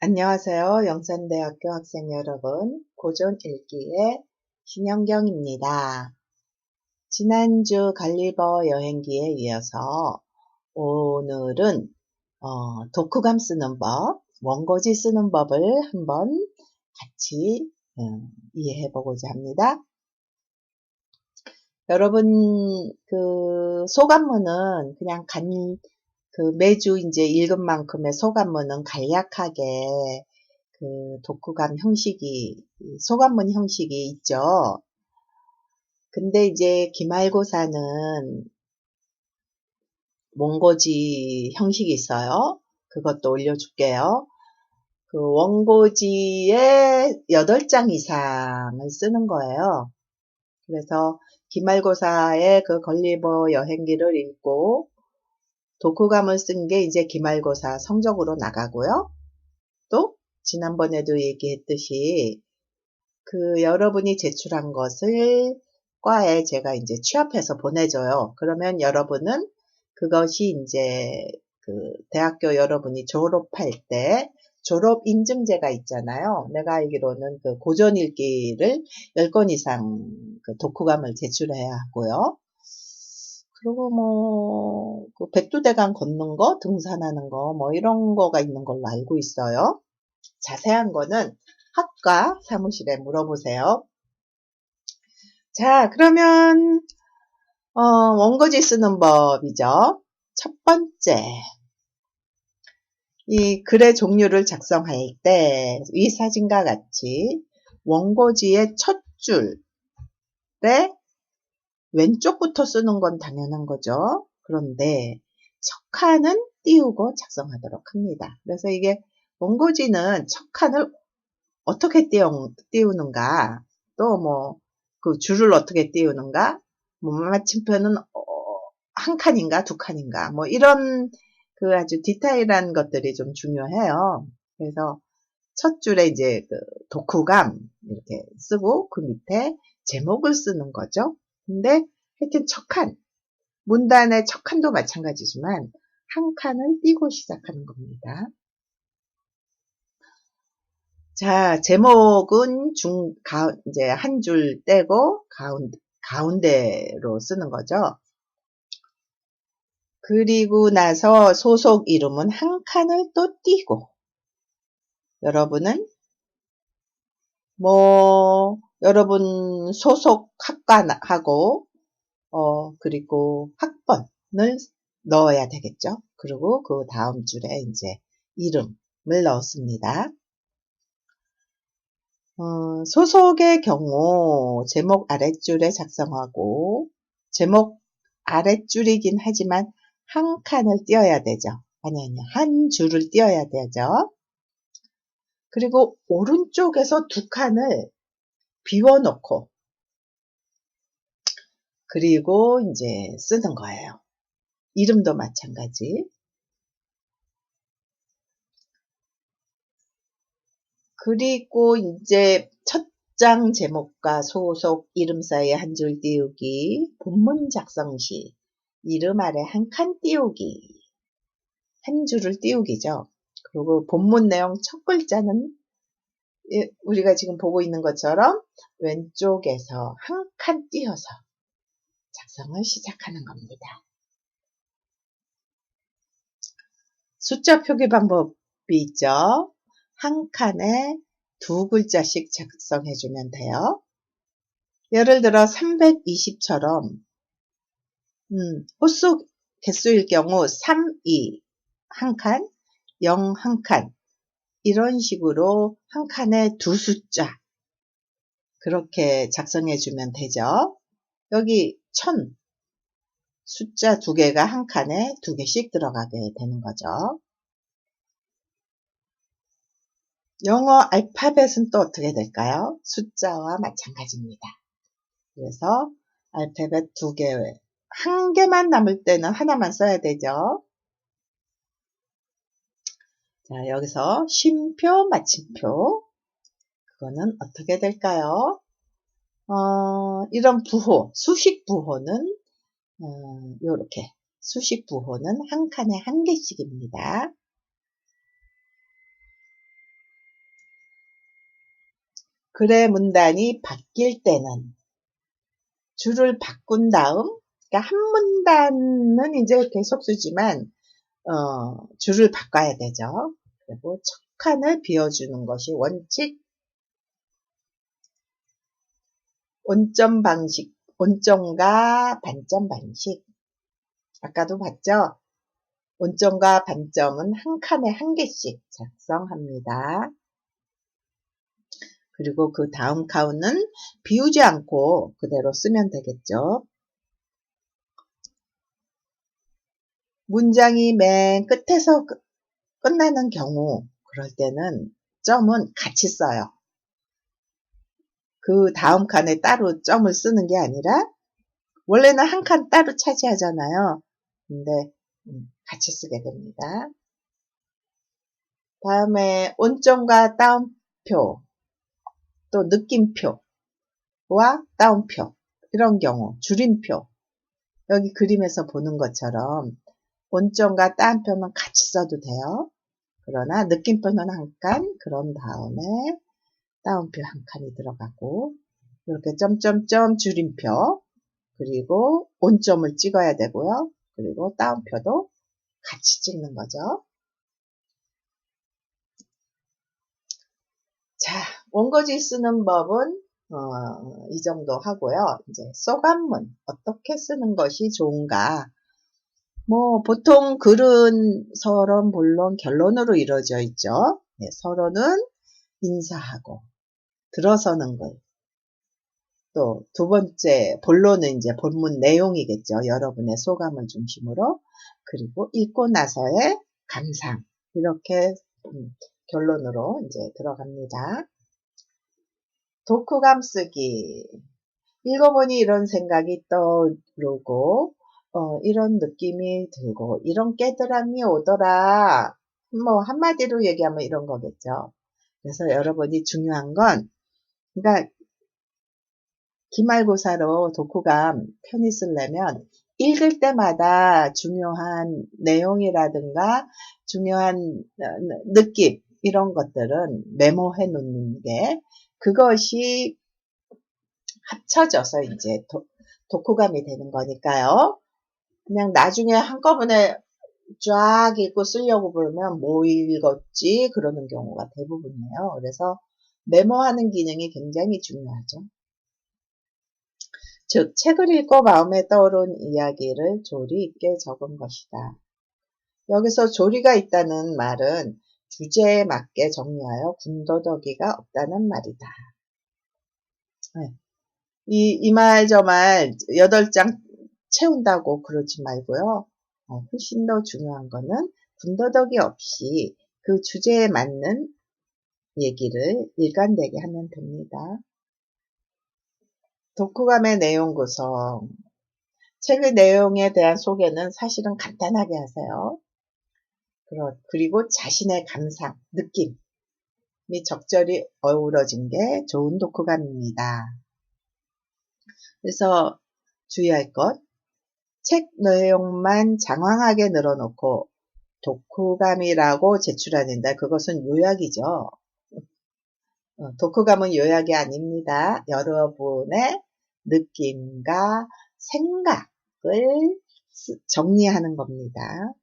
안녕하세요. 영산대학교 학생 여러분. 고전 읽기의 신영경입니다. 지난주 갈리버 여행기에 이어서 오늘은 독후감 쓰는 법, 원고지 쓰는 법을 한번 같이 이해해 보고자 합니다. 여러분 소감문은 그냥 매주 이제 읽은 만큼의 소감문은 간략하게 독후감 형식이, 소감문 형식이 있죠. 근데 이제 기말고사는 원고지 형식이 있어요. 그것도 올려줄게요. 원고지에 8장 이상을 쓰는 거예요. 그래서 기말고사에 걸리버 여행기를 읽고 독후감을 쓴 게 이제 기말고사 성적으로 나가고요. 또 지난번에도 얘기했듯이 여러분이 제출한 것을 과에 제가 이제 취합해서 보내줘요. 그러면 여러분은 그것이 이제 대학교 여러분이 졸업할 때 졸업 인증제가 있잖아요. 내가 알기로는 고전 읽기를 10권 이상 독후감을 제출해야 하고요. 그리고 백두대간 걷는 거, 등산하는 거, 이런 거가 있는 걸로 알고 있어요. 자세한 거는 학과 사무실에 물어보세요. 자, 그러면 원고지 쓰는 법이죠. 첫 번째, 이 글의 종류를 작성할 때 이 사진과 같이 원고지의 첫 줄에 왼쪽부터 쓰는 건 당연한 거죠. 그런데 첫 칸은 띄우고 작성하도록 합니다. 그래서 이게 원고지는 첫 칸을 어떻게 띄우는가, 또 줄을 어떻게 띄우는가, 마침표는 한 칸인가 두 칸인가, 이런 아주 디테일한 것들이 좀 중요해요. 그래서 첫 줄에 이제 독후감 이렇게 쓰고 그 밑에 제목을 쓰는 거죠. 근데 하여튼 첫 칸, 문단의 첫 칸도 마찬가지지만 한 칸을 띄고 시작하는 겁니다. 자, 제목은 이제 한 줄 떼고 가운데로 쓰는 거죠. 그리고 나서 소속 이름은 한 칸을 또 띄고, 여러분은 여러분 소속 학과하고 그리고 학번을 넣어야 되겠죠. 그리고 그 다음 줄에 이제 이름을 넣습니다. 소속의 경우 제목 아랫줄에 작성하고, 제목 아랫줄이긴 하지만 한 칸을 띄어야 되죠. 아니, 한 줄을 띄어야 되죠. 그리고 오른쪽에서 두 칸을 비워놓고, 그리고 이제 쓰는 거예요. 이름도 마찬가지. 그리고 이제 첫 장 제목과 소속 이름 사이에 한 줄 띄우기, 본문 작성 시 이름 아래 한 칸 띄우기, 한 줄을 띄우기죠. 그리고 본문 내용 첫 글자는 우리가 지금 보고 있는 것처럼 왼쪽에서 한 칸 띄어서 작성을 시작하는 겁니다. 숫자 표기 방법이 있죠. 한 칸에 두 글자씩 작성해주면 돼요. 예를 들어 320처럼 호수 개수일 경우 3, 2 한 칸, 0 한 칸, 이런 식으로 한 칸에 두 숫자 그렇게 작성해주면 되죠. 여기 1000 숫자 두 개가 한 칸에 두 개씩 들어가게 되는 거죠. 영어 알파벳은 또 어떻게 될까요? 숫자와 마찬가지입니다. 그래서 알파벳 두 개, 한 개만 남을 때는 하나만 써야 되죠. 자, 여기서 쉼표, 마침표. 그거는 어떻게 될까요? 이런 부호, 수식 부호는, 요렇게. 수식 부호는 한 칸에 한 개씩입니다. 글의 문단이 바뀔 때는 줄을 바꾼 다음, 그러니까 한 문단은 이제 계속 쓰지만 줄을 바꿔야 되죠. 그리고 첫 칸을 비워주는 것이 원칙. 온점 방식, 온점과 반점 방식. 아까도 봤죠? 온점과 반점은 한 칸에 한 개씩 작성합니다. 그리고 그 다음 칸은 비우지 않고 그대로 쓰면 되겠죠. 문장이 맨 끝에서 끝나는 경우, 그럴 때는 점은 같이 써요. 그 다음 칸에 따로 점을 쓰는 게 아니라 원래는 한 칸 따로 차지하잖아요. 근데 같이 쓰게 됩니다. 다음에 온점과 따옴표, 또 느낌표와 따옴표, 이런 경우 줄임표, 여기 그림에서 보는 것처럼 온점과 따옴표는 같이 써도 돼요. 그러나 느낌표는 한 칸, 그런 다음에 따옴표 한 칸이 들어가고, 이렇게 점점점 줄임표, 그리고 온점을 찍어야 되고요. 그리고 따옴표도 같이 찍는 거죠. 자, 원고지 쓰는 법은 이 정도 하고요. 이제 소감문 어떻게 쓰는 것이 좋은가? 뭐 보통 글은 서론, 본론, 결론으로 이루어져 있죠. 네, 서론은 인사하고 들어서는 글. 또 두 번째 본론은 이제 본문 내용이겠죠. 여러분의 소감을 중심으로. 그리고 읽고 나서의 감상. 이렇게 결론으로 이제 들어갑니다. 독후감 쓰기. 읽어보니 이런 생각이 떠오르고 이런 느낌이 들고 이런 깨달음이 오더라. 뭐 한마디로 얘기하면 이런 거겠죠. 그래서 여러분이 중요한 건, 그러니까 기말고사로 독후감 편히 쓰려면 읽을 때마다 중요한 내용이라든가 중요한 느낌, 이런 것들은 메모해 놓는 게, 그것이 합쳐져서 이제 독후감이 되는 거니까요. 그냥 나중에 한꺼번에 쫙 읽고 쓰려고 그러면 뭐 읽었지? 그러는 경우가 대부분이에요. 그래서 메모하는 기능이 굉장히 중요하죠. 즉, 책을 읽고 마음에 떠오른 이야기를 조리 있게 적은 것이다. 여기서 조리가 있다는 말은 주제에 맞게 정리하여 군더더기가 없다는 말이다. 네. 이 말 저 말 8장 채운다고 그러지 말고요. 훨씬 더 중요한 거는 군더더기 없이 그 주제에 맞는 얘기를 일관되게 하면 됩니다. 독후감의 내용 구성. 책의 내용에 대한 소개는 사실은 간단하게 하세요. 그리고 자신의 감상, 느낌이 적절히 어우러진 게 좋은 독후감입니다. 그래서 주의할 것, 책 내용만 장황하게 늘어놓고 독후감이라고 제출하는데 그것은 요약이죠. 독후감은 요약이 아닙니다. 여러분의 느낌과 생각을 정리하는 겁니다.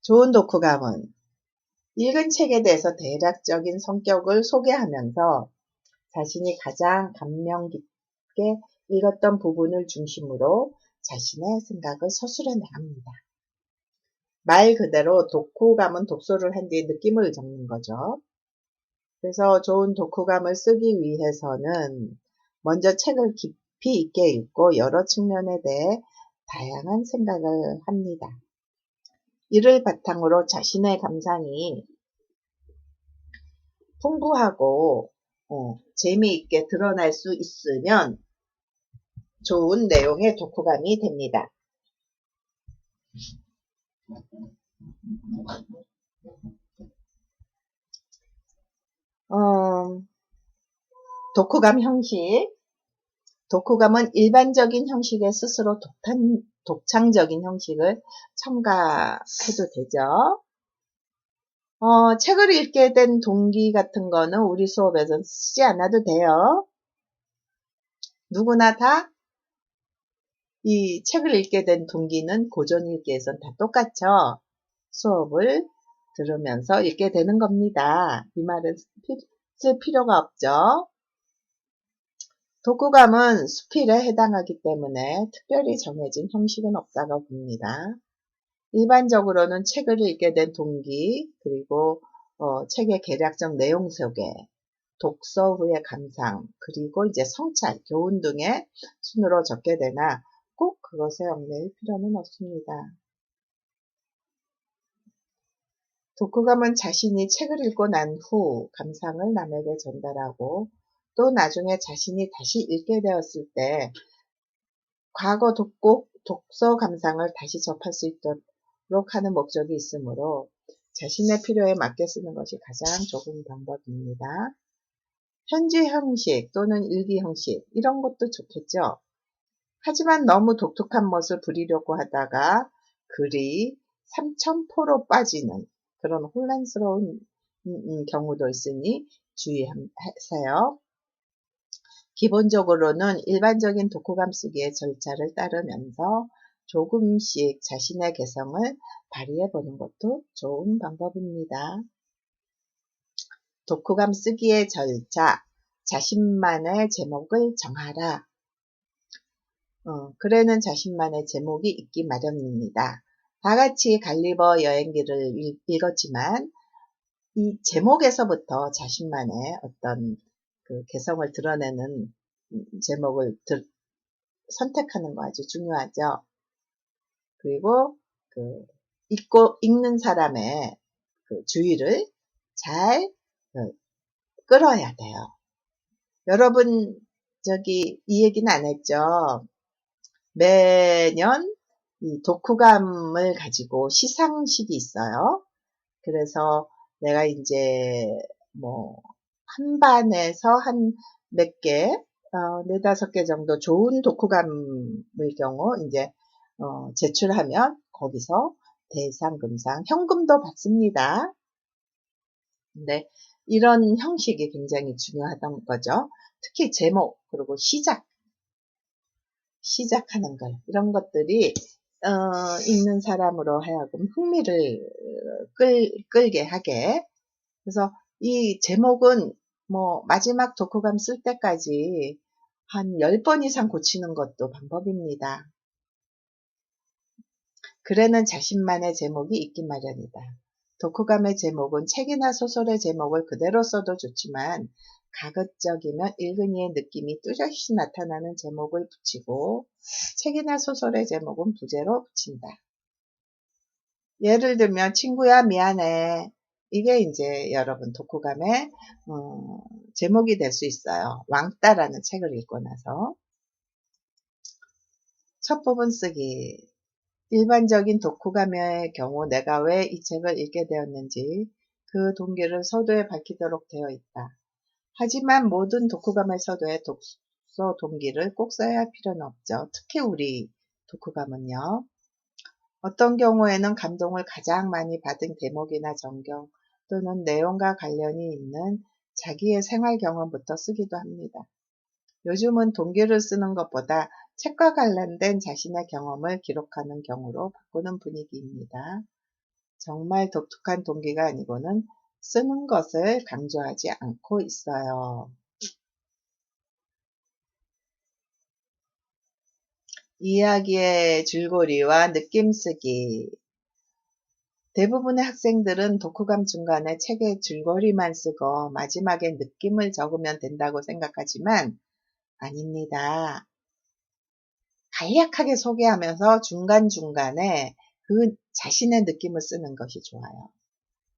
좋은 독후감은 읽은 책에 대해서 대략적인 성격을 소개하면서 자신이 가장 감명 깊게 읽었던 부분을 중심으로 자신의 생각을 서술해 나갑니다. 말 그대로 독후감은 독서를 한 뒤에 느낌을 적는 거죠. 그래서 좋은 독후감을 쓰기 위해서는 먼저 책을 깊이 있게 읽고 여러 측면에 대해 다양한 생각을 합니다. 이를 바탕으로 자신의 감상이 풍부하고 재미있게 드러날 수 있으면 좋은 내용의 독후감이 됩니다. 독후감 형식. 독후감은 일반적인 형식에 스스로 독창적인 형식을 첨가해도 되죠. 책을 읽게 된 동기 같은 거는 우리 수업에서 쓰지 않아도 돼요. 누구나 다 이 책을 읽게 된 동기는 고전 읽기에선 다 똑같죠. 수업을 들으면서 읽게 되는 겁니다. 이 말은 쓸 필요가 없죠. 독후감은 수필에 해당하기 때문에 특별히 정해진 형식은 없다고 봅니다. 일반적으로는 책을 읽게 된 동기, 그리고 책의 개략적 내용 소개, 독서 후의 감상, 그리고 이제 성찰, 교훈 등의 순으로 적게 되나 꼭 그것에 얽매일 필요는 없습니다. 독후감은 자신이 책을 읽고 난 후 감상을 남에게 전달하고 또 나중에 자신이 다시 읽게 되었을 때 과거 독서 감상을 다시 접할 수 있도록 하는 목적이 있으므로 자신의 필요에 맞게 쓰는 것이 가장 좋은 방법입니다. 편지 형식 또는 일기 형식 이런 것도 좋겠죠. 하지만 너무 독특한 멋을 부리려고 하다가 글이 삼천포로 빠지는 그런 혼란스러운 경우도 있으니 주의하세요. 기본적으로는 일반적인 독후감 쓰기의 절차를 따르면서 조금씩 자신의 개성을 발휘해 보는 것도 좋은 방법입니다. 독후감 쓰기의 절차, 자신만의 제목을 정하라. 글에는 자신만의 제목이 있기 마련입니다. 다같이 갈리버 여행기를 읽었지만 이 제목에서부터 자신만의 어떤 그 개성을 드러내는 제목을 선택하는 거 아주 중요하죠. 그리고 읽는 사람의 그 주의를 잘 끌어야 돼요. 여러분 이 얘기는 안 했죠. 매년 이 독후감을 가지고 시상식이 있어요. 그래서 내가 이제 한 반에서 한 몇 개, 네다섯 개 정도 좋은 독후감의 경우 이제 제출하면 거기서 대상, 금상, 현금도 받습니다. 근데 이런 형식이 굉장히 중요하던 거죠. 특히 제목, 그리고 시작하는 걸, 이런 것들이 읽는 사람으로 하여금 흥미를 끌게 하게. 그래서 이 제목은 마지막 독후감 쓸 때까지 한 10번 이상 고치는 것도 방법입니다. 글에는 자신만의 제목이 있기 마련이다. 독후감의 제목은 책이나 소설의 제목을 그대로 써도 좋지만 가급적이면 읽은 이의 느낌이 뚜렷이 나타나는 제목을 붙이고 책이나 소설의 제목은 부제로 붙인다. 예를 들면 친구야 미안해. 이게 이제 여러분 독후감의 제목이 될 수 있어요. 왕따라는 책을 읽고 나서. 첫 부분 쓰기. 일반적인 독후감의 경우 내가 왜 이 책을 읽게 되었는지 그 동기를 서두에 밝히도록 되어 있다. 하지만 모든 독후감의 서두에 독서 동기를 꼭 써야 할 필요는 없죠. 특히 우리 독후감은요. 어떤 경우에는 감동을 가장 많이 받은 대목이나 전경 또는 내용과 관련이 있는 자기의 생활 경험부터 쓰기도 합니다. 요즘은 동기를 쓰는 것보다 책과 관련된 자신의 경험을 기록하는 경우로 바꾸는 분위기입니다. 정말 독특한 동기가 아니고는 쓰는 것을 강조하지 않고 있어요. 이야기의 줄거리와 느낌 쓰기. 대부분의 학생들은 독후감 중간에 책의 줄거리만 쓰고 마지막에 느낌을 적으면 된다고 생각하지만 아닙니다. 간략하게 소개하면서 중간중간에 그 자신의 느낌을 쓰는 것이 좋아요.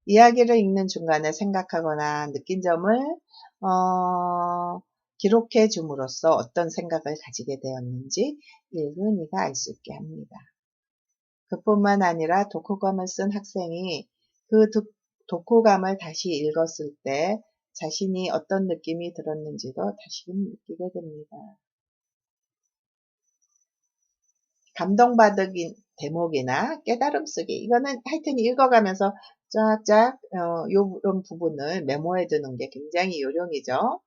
이야기를 읽는 중간에 생각하거나 느낀 점을 기록해 줌으로써 어떤 생각을 가지게 되었는지 읽은 이가 알 수 있게 합니다. 그뿐만 아니라 독후감을 쓴 학생이 그 독후감을 다시 읽었을 때 자신이 어떤 느낌이 들었는지도 다시금 느끼게 됩니다. 감동받은 대목이나 깨달음 쓰기. 이거는 하여튼 읽어가면서 쫙쫙 요런 부분을 메모해 두는 게 굉장히 요령이죠.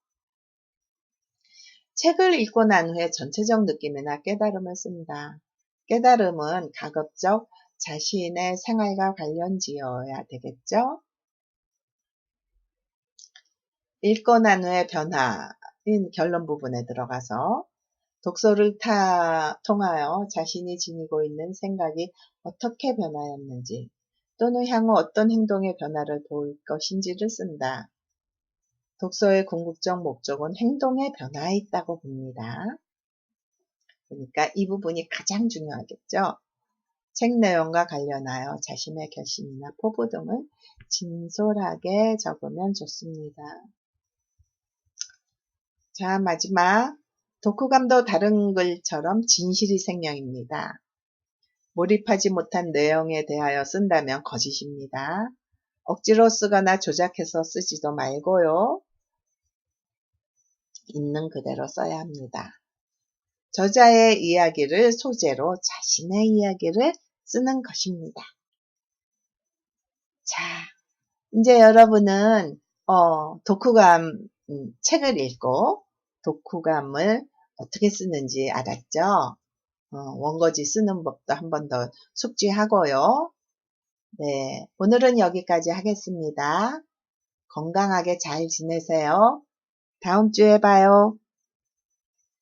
책을 읽고 난 후에 전체적 느낌이나 깨달음을 씁니다. 깨달음은 가급적 자신의 생활과 관련지어야 되겠죠. 읽고 난 후에 변화인 결론 부분에 들어가서 독서를 통하여 자신이 지니고 있는 생각이 어떻게 변화했는지 또는 향후 어떤 행동의 변화를 볼 것인지를 쓴다. 독서의 궁극적 목적은 행동의 변화에 있다고 봅니다. 그러니까 이 부분이 가장 중요하겠죠. 책 내용과 관련하여 자신의 결심이나 포부 등을 진솔하게 적으면 좋습니다. 자, 마지막. 독후감도 다른 글처럼 진실이 생명입니다. 몰입하지 못한 내용에 대하여 쓴다면 거짓입니다. 억지로 쓰거나 조작해서 쓰지도 말고요. 있는 그대로 써야 합니다. 저자의 이야기를 소재로 자신의 이야기를 쓰는 것입니다. 자, 이제 여러분은 독후감 책을 읽고 독후감을 어떻게 쓰는지 알았죠? 원고지 쓰는 법도 한 번 더 숙지하고요. 네, 오늘은 여기까지 하겠습니다. 건강하게 잘 지내세요. 다음 주에 봐요.